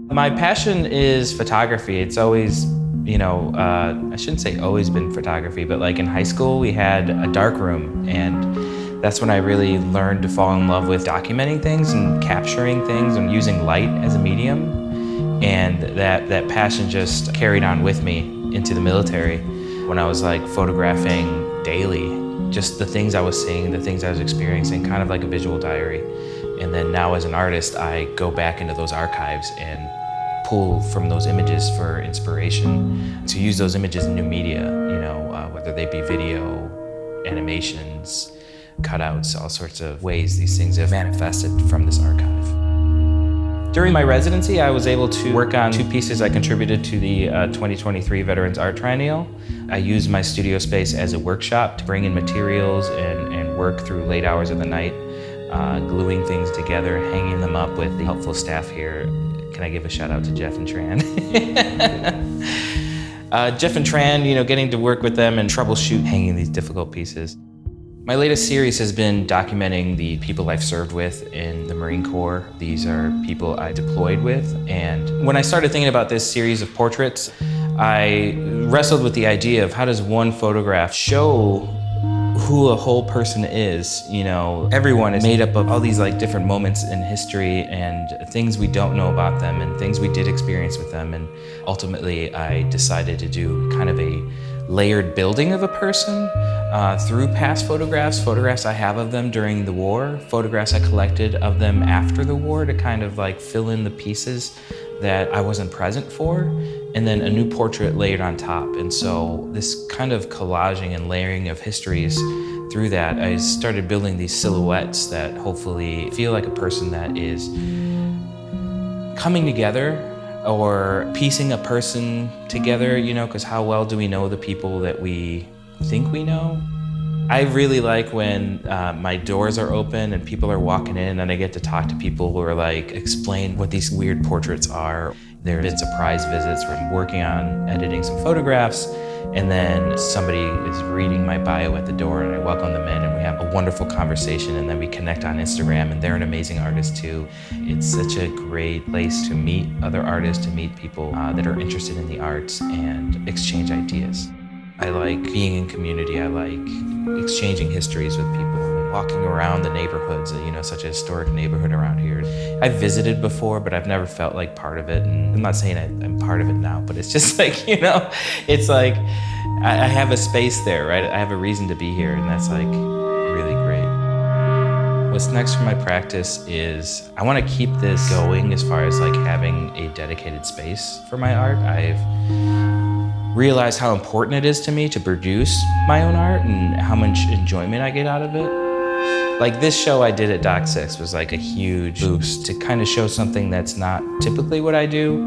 My passion is photography. It's always, I shouldn't say always been photography, but like in high school, we had a dark room, and that's when I really learned to fall in love with documenting things and capturing things and using light as a medium. And that passion just carried on with me into the military when I was like photographing daily, just the things I was seeing, the things I was experiencing, kind of like a visual diary. And then now as an artist, I go back into those archives and pull from those images for inspiration to use those images in new media, whether they be video, animations, cutouts, all sorts of ways these things have manifested from this archive. During my residency, I was able to work on 2 pieces I contributed to the 2023 Veterans Art Triennial. I used my studio space as a workshop to bring in materials and work through late hours of the night, gluing things together, hanging them up with the helpful staff here. Can I give a shout out to Jeff and Tran? Jeff and Tran, getting to work with them and troubleshoot hanging these difficult pieces. My latest series has been documenting the people I've served with in the Marine Corps. These are people I deployed with. And when I started thinking about this series of portraits, I wrestled with the idea of how does one photograph show who a whole person is. Everyone is made up of all these like different moments in history and things we don't know about them and things we did experience with them. And ultimately I decided to do kind of a layered building of a person through past photographs I have of them during the war, photographs I collected of them after the war to kind of like fill in the pieces that I wasn't present for, and then a new portrait layered on top. And so this kind of collaging and layering of histories, through that I started building these silhouettes that hopefully feel like a person that is coming together or piecing a person together, because how well do we know the people that we think we know? I really like when my doors are open and people are walking in and I get to talk to people who are like, explain what these weird portraits are. There have been surprise visits where I'm working on editing some photographs and then somebody is reading my bio at the door and I welcome them in and we have a wonderful conversation and then we connect on Instagram and they're an amazing artist too. It's such a great place to meet other artists, to meet people that are interested in the arts and exchange ideas. I like being in community. I like exchanging histories with people, walking around the neighborhoods, such a historic neighborhood around here. I've visited before, but I've never felt like part of it. And I'm not saying I'm part of it now, but it's just like, it's like I have a space there, right? I have a reason to be here, and that's like really great. What's next for my practice is I want to keep this going as far as like having a dedicated space for my art. I've realized how important it is to me to produce my own art and how much enjoyment I get out of it. Like this show I did at Doc 6 was like a huge boost to kind of show something that's not typically what I do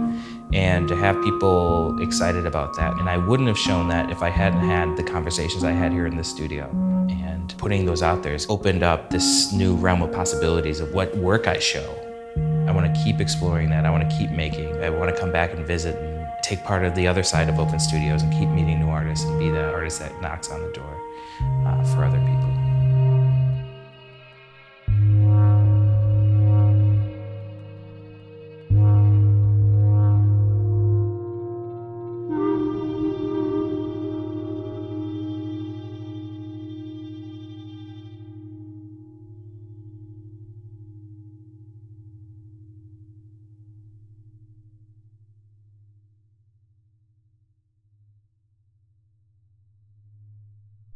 and to have people excited about that. And I wouldn't have shown that if I hadn't had the conversations I had here in the studio. And putting those out there has opened up this new realm of possibilities of what work I show. I want to keep exploring that. I want to keep making. I want to come back and visit and take part of the other side of open studios and keep meeting new artists and be the artist that knocks on the door for other people.